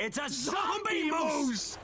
It's a zombie moose!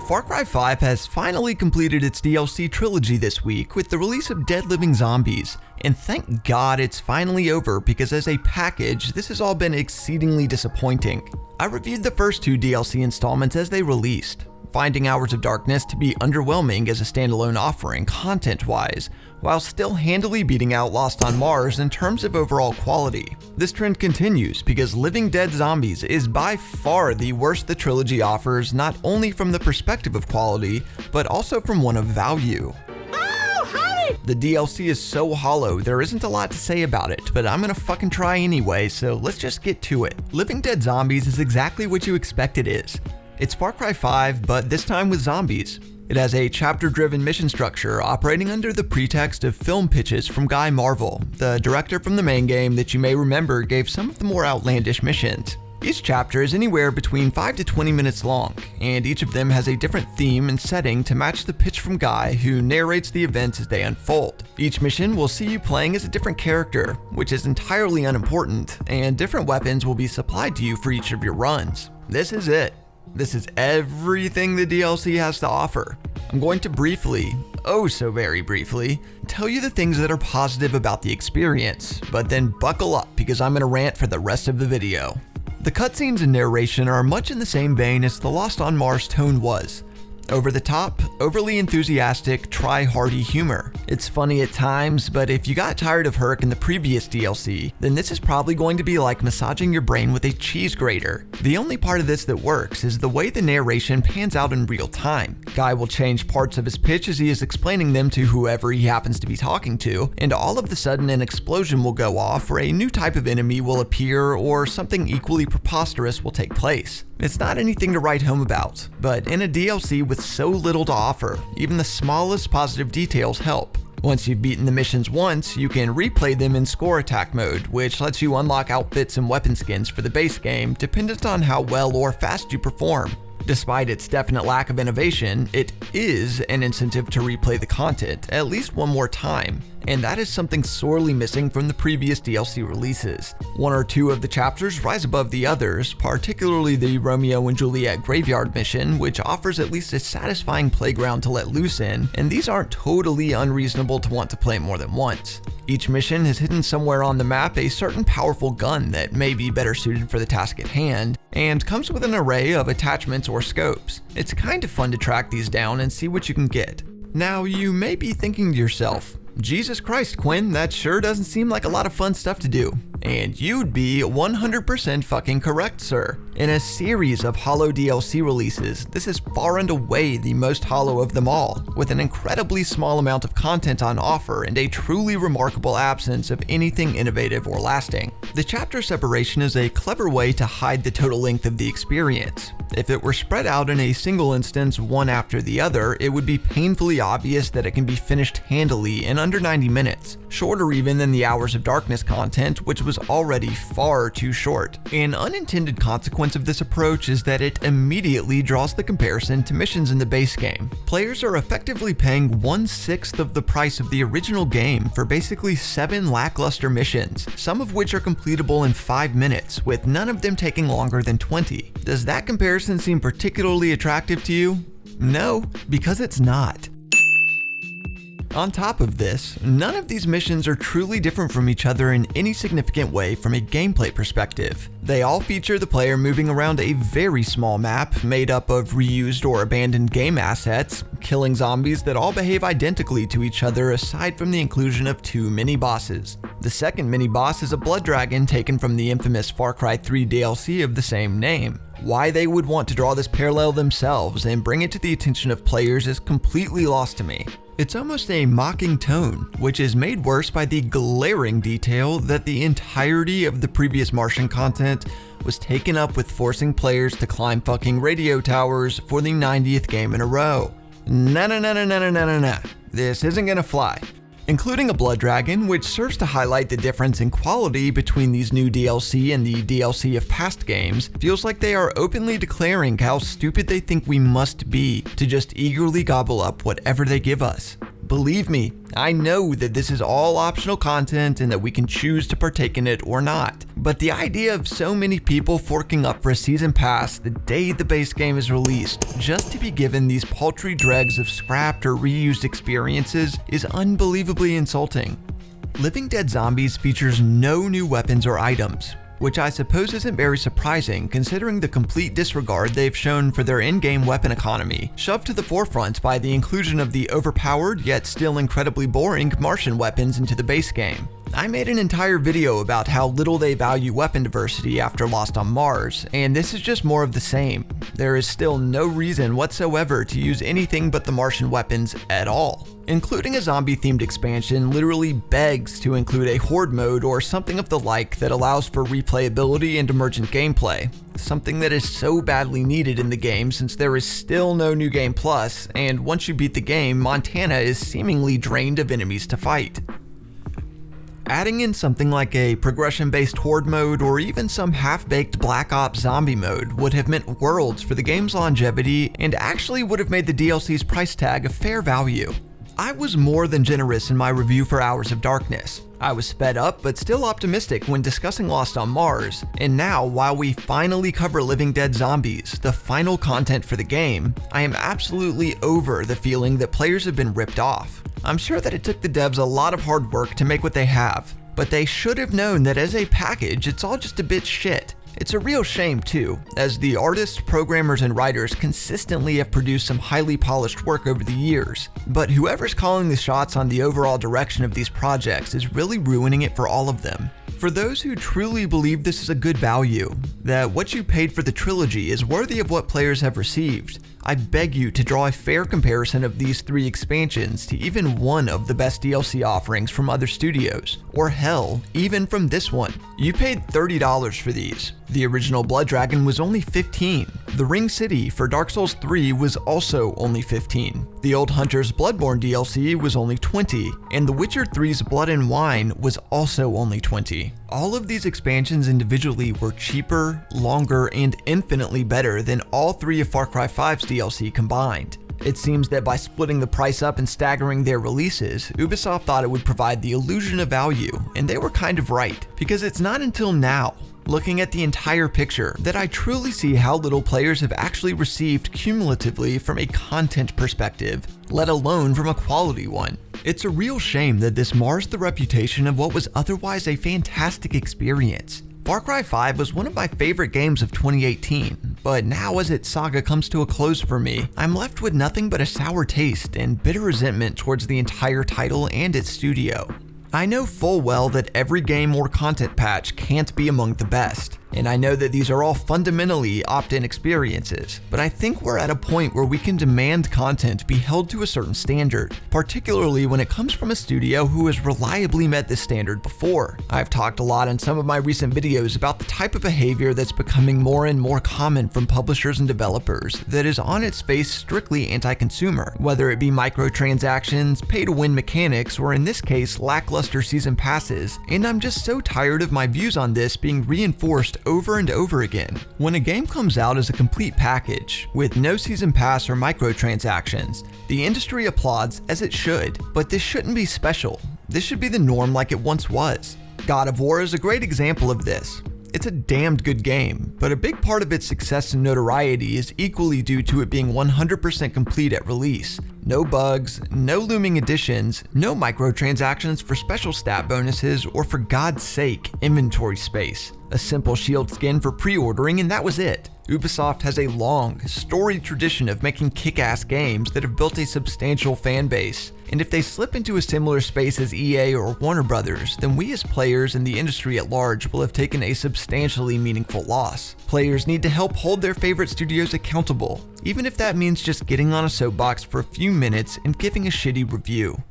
Far Cry 5 has finally completed its DLC trilogy this week with the release of Dead Living Zombies, and thank God it's finally over because as a package, this has all been exceedingly disappointing. I reviewed the first two DLC installments as they released, finding Hours of Darkness to be underwhelming as a standalone offering content-wise, while still handily beating out Lost on Mars in terms of overall quality. This trend continues because Living Dead Zombies is by far the worst the trilogy offers, not only from the perspective of quality, but also from one of value. The DLC is so hollow, there isn't a lot to say about it, but I'm gonna fucking try anyway, so let's just get to it. Living Dead Zombies is exactly what you expect it is. It's Far Cry 5, but this time with zombies. It has a chapter-driven mission structure operating under the pretext of film pitches from Guy Marvel, the director from the main game that you may remember gave some of the more outlandish missions. Each chapter is anywhere between 5 to 20 minutes long, and each of them has a different theme and setting to match the pitch from Guy, who narrates the events as they unfold. Each mission will see you playing as a different character, which is entirely unimportant, and different weapons will be supplied to you for each of your runs. This is it. This is everything the DLC has to offer. I'm going to briefly, oh so very briefly, tell you the things that are positive about the experience, but then buckle up because I'm gonna rant for the rest of the video. The cutscenes and narration are much in the same vein as the Lost on Mars tone was. Over the top, overly enthusiastic, try-hardy humor. It's funny at times, but if you got tired of Herc in the previous DLC, then this is probably going to be like massaging your brain with a cheese grater. The only part of this that works is the way the narration pans out in real time. Guy will change parts of his pitch as he is explaining them to whoever he happens to be talking to, and all of a sudden an explosion will go off or a new type of enemy will appear or something equally preposterous will take place. It's not anything to write home about, but in a DLC with so little to offer, even the smallest positive details help. Once you've beaten the missions once, you can replay them in score attack mode, which lets you unlock outfits and weapon skins for the base game, dependent on how well or fast you perform. Despite its definite lack of innovation, it is an incentive to replay the content at least one more time, and that is something sorely missing from the previous DLC releases. One or two of the chapters rise above the others, particularly the Romeo and Juliet Graveyard mission, which offers at least a satisfying playground to let loose in, and these aren't totally unreasonable to want to play more than once. Each mission has hidden somewhere on the map a certain powerful gun that may be better suited for the task at hand, and comes with an array of attachments or scopes. It's kind of fun to track these down and see what you can get. Now, you may be thinking to yourself, Jesus Christ, Quinn, that sure doesn't seem like a lot of fun stuff to do. And you'd be 100% fucking correct, sir. In a series of hollow DLC releases, this is far and away the most hollow of them all, with an incredibly small amount of content on offer and a truly remarkable absence of anything innovative or lasting. The chapter separation is a clever way to hide the total length of the experience. If it were spread out in a single instance one after the other, it would be painfully obvious that it can be finished handily in under 90 minutes, shorter even than the Hours of Darkness content, which was already far too short. An unintended consequence of this approach is that it immediately draws the comparison to missions in the base game. Players are effectively paying 1/6 of the price of the original game for basically 7 lackluster missions, some of which are completable in 5 minutes, with none of them taking longer than 20. Does that comparison seem particularly attractive to you? No, because it's not. On top of this, none of these missions are truly different from each other in any significant way from a gameplay perspective. They all feature the player moving around a very small map made up of reused or abandoned game assets, killing zombies that all behave identically to each other aside from the inclusion of 2 mini-bosses. The second mini-boss is a blood dragon taken from the infamous Far Cry 3 DLC of the same name. Why they would want to draw this parallel themselves and bring it to the attention of players is completely lost to me. It's almost a mocking tone, which is made worse by the glaring detail that the entirety of the previous Martian content was taken up with forcing players to climb fucking radio towers for the 90th game in a row. No. This isn't gonna fly. Including a blood dragon, which serves to highlight the difference in quality between these new DLC and the DLC of past games, feels like they are openly declaring how stupid they think we must be to just eagerly gobble up whatever they give us. Believe me, I know that this is all optional content and that we can choose to partake in it or not, but the idea of so many people forking up for a season pass the day the base game is released just to be given these paltry dregs of scrapped or reused experiences is unbelievably insulting. Living Dead Zombies features no new weapons or items, which I suppose isn't very surprising considering the complete disregard they've shown for their in-game weapon economy, shoved to the forefront by the inclusion of the overpowered yet still incredibly boring Martian weapons into the base game. I made an entire video about how little they value weapon diversity after Lost on Mars, and this is just more of the same. There is still no reason whatsoever to use anything but the Martian weapons at all. Including a zombie-themed expansion literally begs to include a horde mode or something of the like that allows for replayability and emergent gameplay, something that is so badly needed in the game since there is still no New Game Plus, and once you beat the game, Montana is seemingly drained of enemies to fight. Adding in something like a progression-based horde mode or even some half-baked Black Ops zombie mode would have meant worlds for the game's longevity and actually would have made the DLC's price tag a fair value. I was more than generous in my review for Hours of Darkness. I was sped up but still optimistic when discussing Lost on Mars, and now while we finally cover Living Dead Zombies, the final content for the game, I am absolutely over the feeling that players have been ripped off. I'm sure that it took the devs a lot of hard work to make what they have, but they should have known that as a package it's all just a bit shit. It's a real shame too, as the artists, programmers, and writers consistently have produced some highly polished work over the years, but whoever's calling the shots on the overall direction of these projects is really ruining it for all of them. For those who truly believe this is a good value, that what you paid for the trilogy is worthy of what players have received, I beg you to draw a fair comparison of these 3 expansions to even one of the best DLC offerings from other studios, or hell, even from this one. You paid $30 for these. The original Blood Dragon was only $15. The Ring City for Dark Souls 3 was also only $15. The Old Hunter's Bloodborne DLC was only $20, and The Witcher 3's Blood and Wine was also only $20. All of these expansions individually were cheaper, longer, and infinitely better than all 3 of Far Cry 5's DLC combined. It seems that by splitting the price up and staggering their releases, Ubisoft thought it would provide the illusion of value, and they were kind of right, because it's not until now, looking at the entire picture, that I truly see how little players have actually received cumulatively from a content perspective, let alone from a quality one. It's a real shame that this mars the reputation of what was otherwise a fantastic experience. Far Cry 5 was one of my favorite games of 2018, but now as its saga comes to a close for me, I'm left with nothing but a sour taste and bitter resentment towards the entire title and its studio. I know full well that every game or content patch can't be among the best, and I know that these are all fundamentally opt-in experiences, but I think we're at a point where we can demand content be held to a certain standard, particularly when it comes from a studio who has reliably met this standard before. I've talked a lot in some of my recent videos about the type of behavior that's becoming more and more common from publishers and developers that is on its face strictly anti-consumer, whether it be microtransactions, pay-to-win mechanics, or in this case lackluster season passes, and I'm just so tired of my views on this being reinforced over and over again. When a game comes out as a complete package, with no season pass or microtransactions, the industry applauds as it should, but this shouldn't be special. This should be the norm like it once was. God of War is a great example of this. It's a damned good game, but a big part of its success and notoriety is equally due to it being 100% complete at release. No bugs, no looming additions, no microtransactions for special stat bonuses, or for God's sake, inventory space. A simple shield skin for pre-ordering and that was it. Ubisoft has a long, storied tradition of making kick-ass games that have built a substantial fan base, and if they slip into a similar space as EA or Warner Brothers, then we as players and the industry at large will have taken a substantially meaningful loss. Players need to help hold their favorite studios accountable, even if that means just getting on a soapbox for a few minutes and giving a shitty review.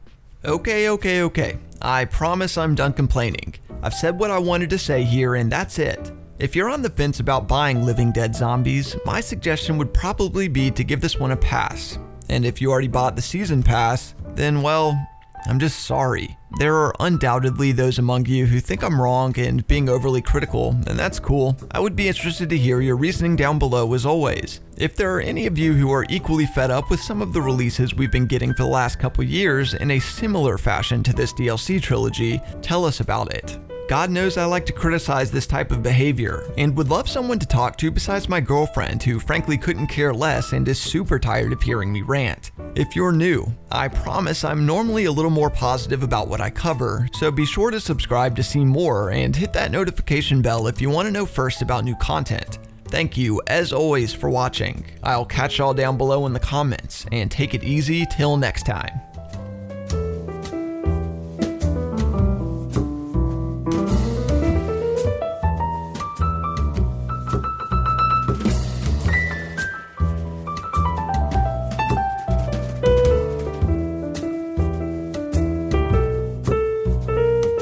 Okay. I promise I'm done complaining. I've said what I wanted to say here and that's it. If you're on the fence about buying Living Dead Zombies, my suggestion would probably be to give this one a pass. And if you already bought the season pass, then well, I'm just sorry. There are undoubtedly those among you who think I'm wrong and being overly critical, and that's cool. I would be interested to hear your reasoning down below as always. If there are any of you who are equally fed up with some of the releases we've been getting for the last couple years in a similar fashion to this DLC trilogy, tell us about it. God knows I like to criticize this type of behavior, and would love someone to talk to besides my girlfriend, who frankly couldn't care less and is super tired of hearing me rant. If you're new, I promise I'm normally a little more positive about what I cover, so be sure to subscribe to see more and hit that notification bell if you want to know first about new content. Thank you, as always, for watching. I'll catch y'all down below in the comments, and take it easy till next time.